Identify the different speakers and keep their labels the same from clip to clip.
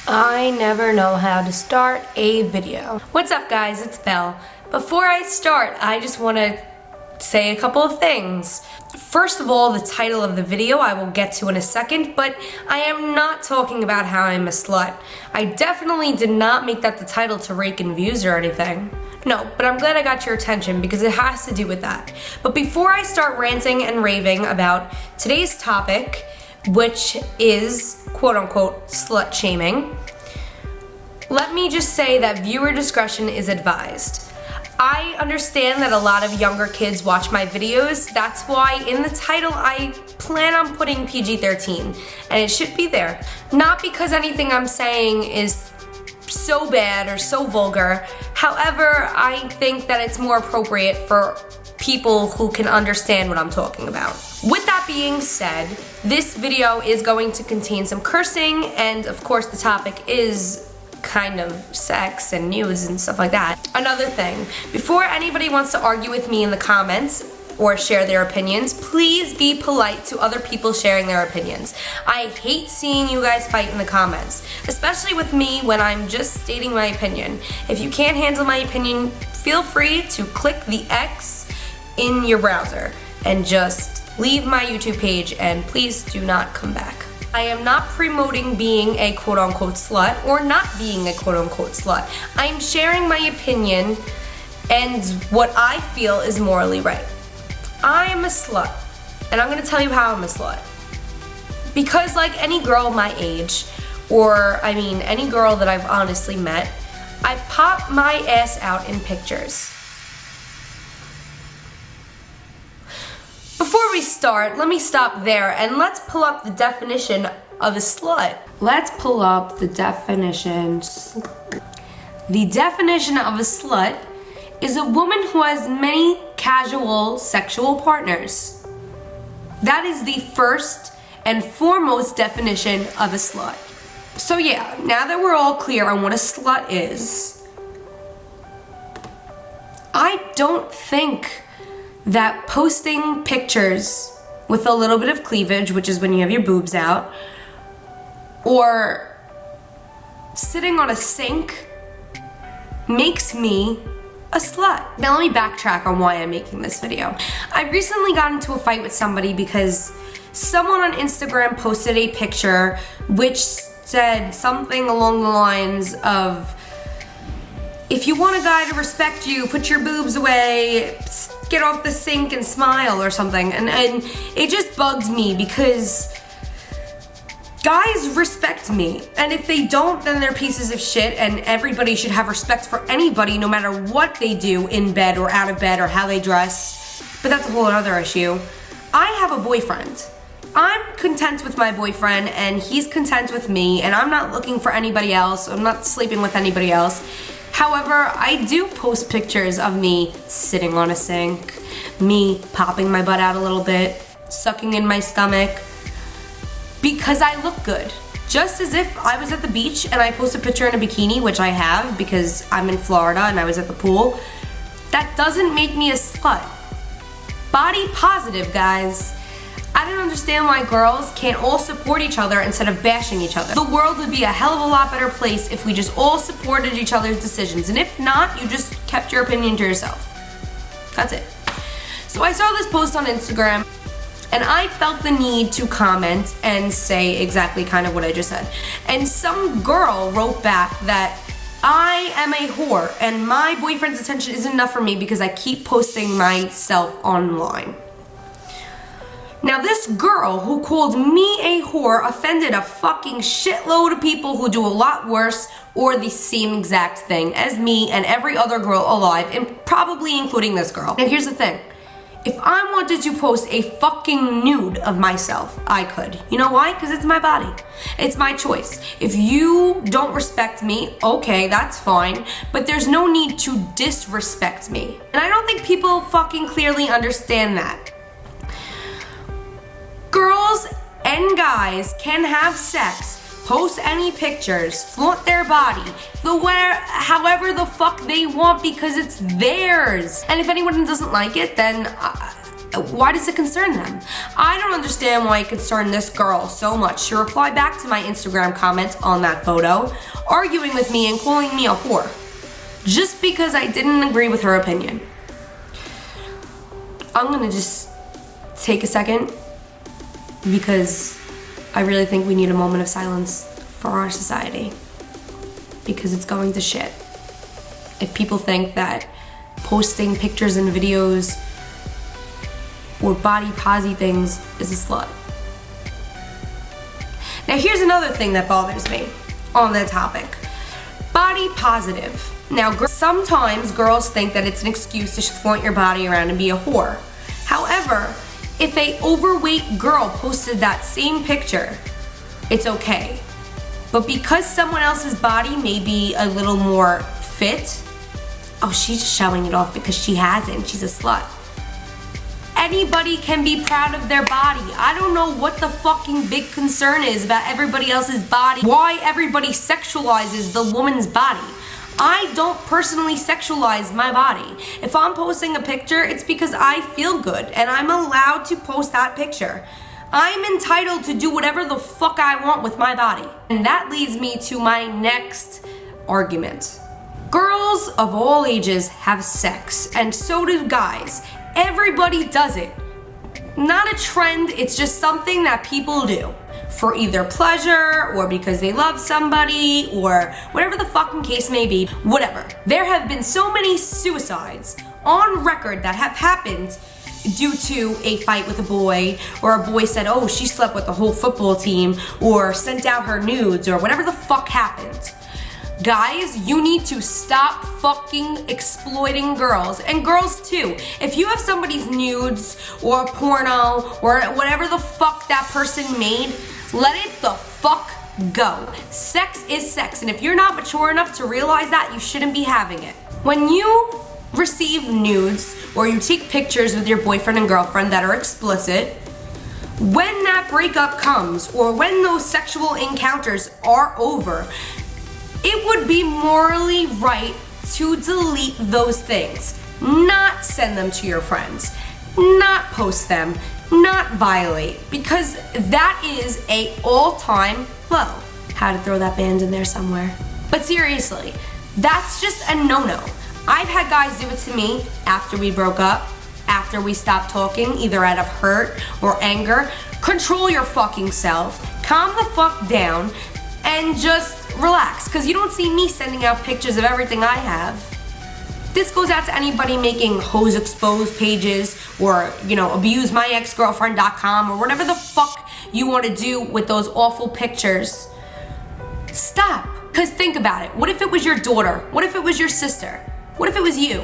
Speaker 1: I never know how to start a video. What's up guys, it's Belle. Before I start, I just want to say a couple of things. First of all, the title of the video I will get to in a second, but I am not talking about how I'm a slut. I definitely did not make that the title to rake in views or anything. No, but I'm glad I got your attention because it has to do with that. But before I start ranting and raving about today's topic, which is quote-unquote slut shaming, let me just say that viewer discretion is advised. I understand that a lot of younger kids watch my videos. That's why in the title I plan on putting PG-13, and it should be there. Not because anything I'm saying is so bad or so vulgar. However, I think that it's more appropriate for people who can understand what I'm talking about. With that being said, this video is going to contain some cursing, and of course the topic is kind of sex and nudes and stuff like that. Another thing, before anybody wants to argue with me in the comments or share their opinions, please be polite to other people sharing their opinions. I hate seeing you guys fight in the comments, especially with me when I'm just stating my opinion. If you can't handle my opinion, feel free to click the X in your browser and just leave my YouTube page, and please do not come back. I am not promoting being a quote-unquote slut or not being a quote-unquote slut. I am sharing my opinion and what I feel is morally right. I am a slut, and I'm gonna tell you how I'm a slut. Because like any girl my age, or I mean any girl that I've honestly met, I pop my ass out in pictures. Before we start, let me stop there and let's pull up the definition of a slut. Let's pull up the definition. The definition of a slut is a woman who has many casual sexual partners. That is the first and foremost definition of a slut. So yeah, now that we're all clear on what a slut is, I don't think that posting pictures with a little bit of cleavage, which is when you have your boobs out, or sitting on a sink makes me a slut. Now let me backtrack on why I'm making this video. I recently got into a fight with somebody because someone on Instagram posted a picture which said something along the lines of, if you want a guy to respect you, put your boobs away, get off the sink and smile or something. And it just bugs me because guys respect me. And if they don't, then they're pieces of shit, and everybody should have respect for anybody no matter what they do in bed or out of bed or how they dress. But that's a whole other issue. I have a boyfriend. I'm content with my boyfriend and he's content with me, and I'm not looking for anybody else. I'm not sleeping with anybody else. However, I do post pictures of me sitting on a sink, me popping my butt out a little bit, sucking in my stomach, because I look good. Just as if I was at the beach and I post a picture in a bikini, which I have because I'm in Florida and I was at the pool, that doesn't make me a slut. Body positive, guys. I don't understand why girls can't all support each other instead of bashing each other. The world would be a hell of a lot better place if we just all supported each other's decisions. And if not, you just kept your opinion to yourself. That's it. So I saw this post on Instagram and I felt the need to comment and say exactly kind of what I just said. And some girl wrote back that I am a whore and my boyfriend's attention isn't enough for me because I keep posting myself online. Now this girl who called me a whore offended a fucking shitload of people who do a lot worse or the same exact thing as me and every other girl alive, and probably including this girl. Now here's the thing. If I wanted to post a fucking nude of myself, I could. You know why? Because it's my body. It's my choice. If you don't respect me, okay, that's fine. But there's no need to disrespect me. And I don't think people fucking clearly understand that. Girls and guys can have sex, post any pictures, flaunt their body, however the fuck they want because it's theirs. And if anyone doesn't like it, then Why does it concern them? I don't understand why it concerned this girl so much. She replied back to my Instagram comments on that photo, arguing with me and calling me a whore, just because I didn't agree with her opinion. I'm gonna just take a second because I really think we need a moment of silence for our society, because it's going to shit. If people think that posting pictures and videos or body posy things is a slut. Now here's another thing that bothers me on that topic. Body positive. Now sometimes girls think that it's an excuse to flaunt your body around and be a whore. However, if a overweight girl posted that same picture, it's okay. But because someone else's body may be a little more fit, oh, she's just showing it off because she has it and she's a slut. Anybody can be proud of their body. I don't know what the fucking big concern is about everybody else's body. Why everybody sexualizes the woman's body. I don't personally sexualize my body. If I'm posting a picture, it's because I feel good and I'm allowed to post that picture. I'm entitled to do whatever the fuck I want with my body. And that leads me to my next argument. Girls of all ages have sex, and so do guys. Everybody does it. Not a trend, it's just something that people do. For either pleasure, or because they love somebody, or whatever the fucking case may be, whatever. There have been so many suicides on record that have happened due to a fight with a boy, or a boy said, oh, she slept with the whole football team, or sent out her nudes, or whatever the fuck happened. Guys, you need to stop fucking exploiting girls, and girls too. If you have somebody's nudes or a porno or whatever the fuck that person made, let it the fuck go. Sex is sex, and if you're not mature enough to realize that, you shouldn't be having it. When you receive nudes or you take pictures with your boyfriend and girlfriend that are explicit, when that breakup comes or when those sexual encounters are over, it would be morally right to delete those things, not send them to your friends, not post them, not violate, because that is a all-time low. Had to throw that band in there somewhere. But seriously, that's just a no-no. I've had guys do it to me after we broke up, after we stopped talking, either out of hurt or anger. Control your fucking self, calm the fuck down, and just relax, because you don't see me sending out pictures of everything I have. This goes out to anybody making hose exposed pages or, abusemyexgirlfriend.com or whatever the fuck you want to do with those awful pictures. Stop. Because think about it. What if it was your daughter? What if it was your sister? What if it was you?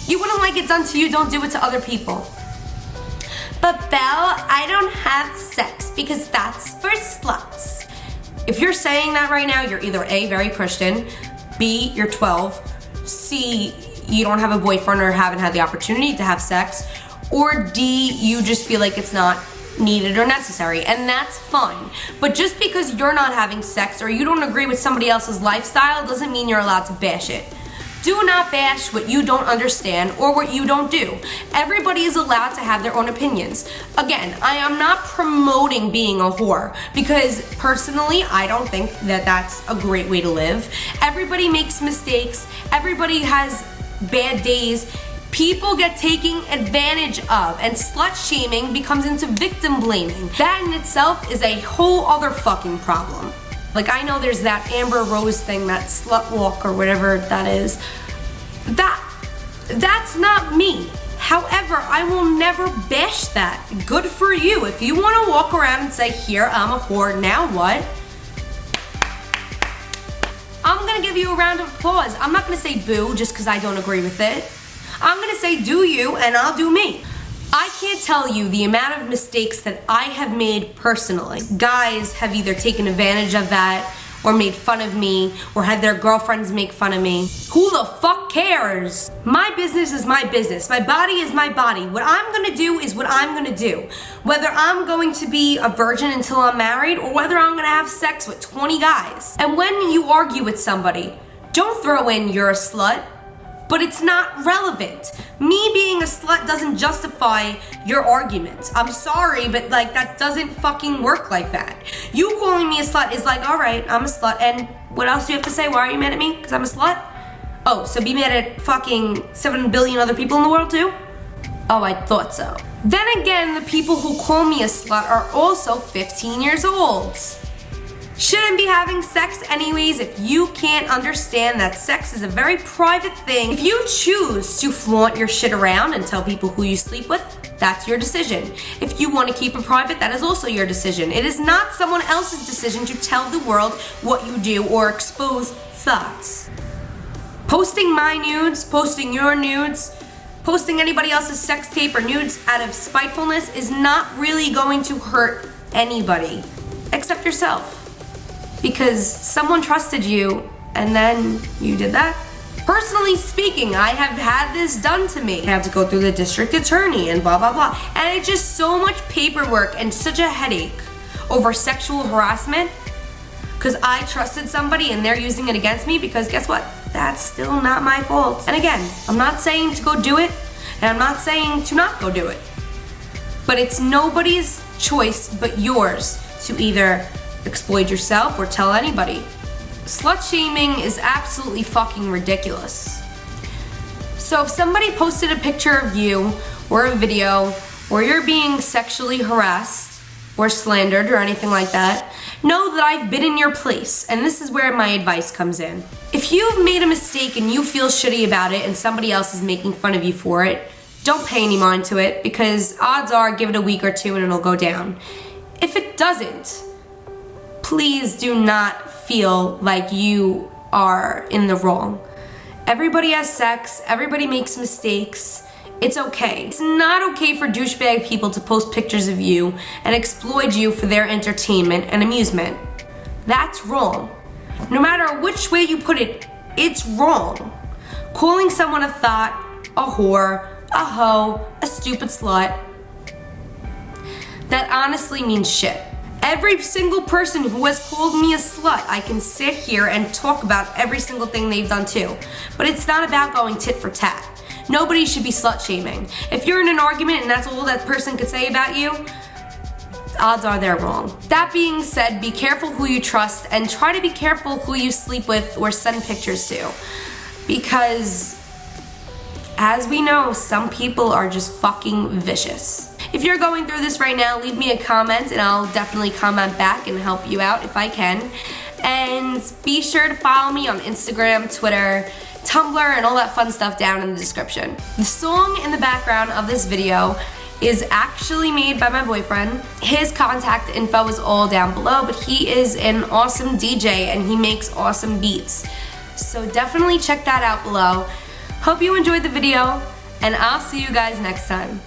Speaker 1: You wouldn't like it done to you, don't do it to other people. But Belle, I don't have sex because that's for sluts. If you're saying that right now, you're either A, very Christian, B, you're 12, C, you don't have a boyfriend or haven't had the opportunity to have sex, or D, you just feel like it's not needed or necessary, and that's fine. But just because you're not having sex or you don't agree with somebody else's lifestyle doesn't mean you're allowed to bash it. Do not bash what you don't understand or what you don't do. Everybody is allowed to have their own opinions. Again, I am not promoting being a whore because personally, I don't think that that's a great way to live. Everybody makes mistakes. Everybody has bad days. People get taken advantage of, and slut shaming becomes into victim blaming. That in itself is a whole other fucking problem. Like, I know there's that Amber Rose thing, that slut walk or whatever that is. That's not me. However, I will never bash that. Good for you. If you want to walk around and say, here, I'm a whore, now what? I'm going to give you a round of applause. I'm not going to say boo just because I don't agree with it. I'm going to say do you and I'll do me. I can't tell you the amount of mistakes that I have made personally. Guys have either taken advantage of that or made fun of me or had their girlfriends make fun of me. Who the fuck cares? My business is my business. My body is my body. What I'm gonna do is what I'm gonna do. Whether I'm going to be a virgin until I'm married or whether I'm gonna have sex with 20 guys. And when you argue with somebody, don't throw in you're a slut. but it's not relevant. Me being a slut doesn't justify your arguments. I'm sorry, but like that doesn't fucking work like that. You calling me a slut is like, all right, I'm a slut, and what else do you have to say? Why are you mad at me? Because I'm a slut? Oh, so be mad at fucking 7 billion other people in the world too? Oh, I thought so. Then again, the people who call me a slut are also 15 years old. Shouldn't be having sex anyways if you can't understand that sex is a very private thing. If you choose to flaunt your shit around and tell people who you sleep with, that's your decision. If you want to keep it private, that is also your decision. It is not someone else's decision to tell the world what you do or expose thoughts. Posting my nudes, posting your nudes, posting anybody else's sex tape or nudes out of spitefulness is not really going to hurt anybody except yourself. Because someone trusted you and then you did that. Personally speaking, I have had this done to me. I had to go through the district attorney and blah, blah, blah. And it's just so much paperwork and such a headache over sexual harassment because I trusted somebody and they're using it against me because guess what? That's still not my fault. And again, I'm not saying to go do it and I'm not saying to not go do it. But it's nobody's choice but yours to either exploit yourself or tell anybody. Slut shaming is absolutely fucking ridiculous. So if somebody posted a picture of you or a video where you're being sexually harassed or slandered or anything like that, know that I've been in your place, and this is where my advice comes in. If you've made a mistake and you feel shitty about it and somebody else is making fun of you for it, don't pay any mind to it because odds are give it a week or two and it'll go down. If it doesn't, please do not feel like you are in the wrong. Everybody has sex, everybody makes mistakes. It's okay. It's not okay for douchebag people to post pictures of you and exploit you for their entertainment and amusement. That's wrong. No matter which way you put it, it's wrong. Calling someone a thought, a whore, a hoe, a stupid slut, that honestly means shit. Every single person who has called me a slut, I can sit here and talk about every single thing they've done too. But it's not about going tit for tat. Nobody should be slut shaming. If you're in an argument and that's all that person could say about you, odds are they're wrong. That being said, be careful who you trust and try to be careful who you sleep with or send pictures to. Because, as we know, some people are just fucking vicious. If you're going through this right now, leave me a comment and I'll definitely comment back and help you out if I can. And be sure to follow me on Instagram, Twitter, Tumblr, and all that fun stuff down in the description. The song in the background of this video is actually made by my boyfriend. His contact info is all down below, but he is an awesome DJ and he makes awesome beats. So definitely check that out below. Hope you enjoyed the video, and I'll see you guys next time.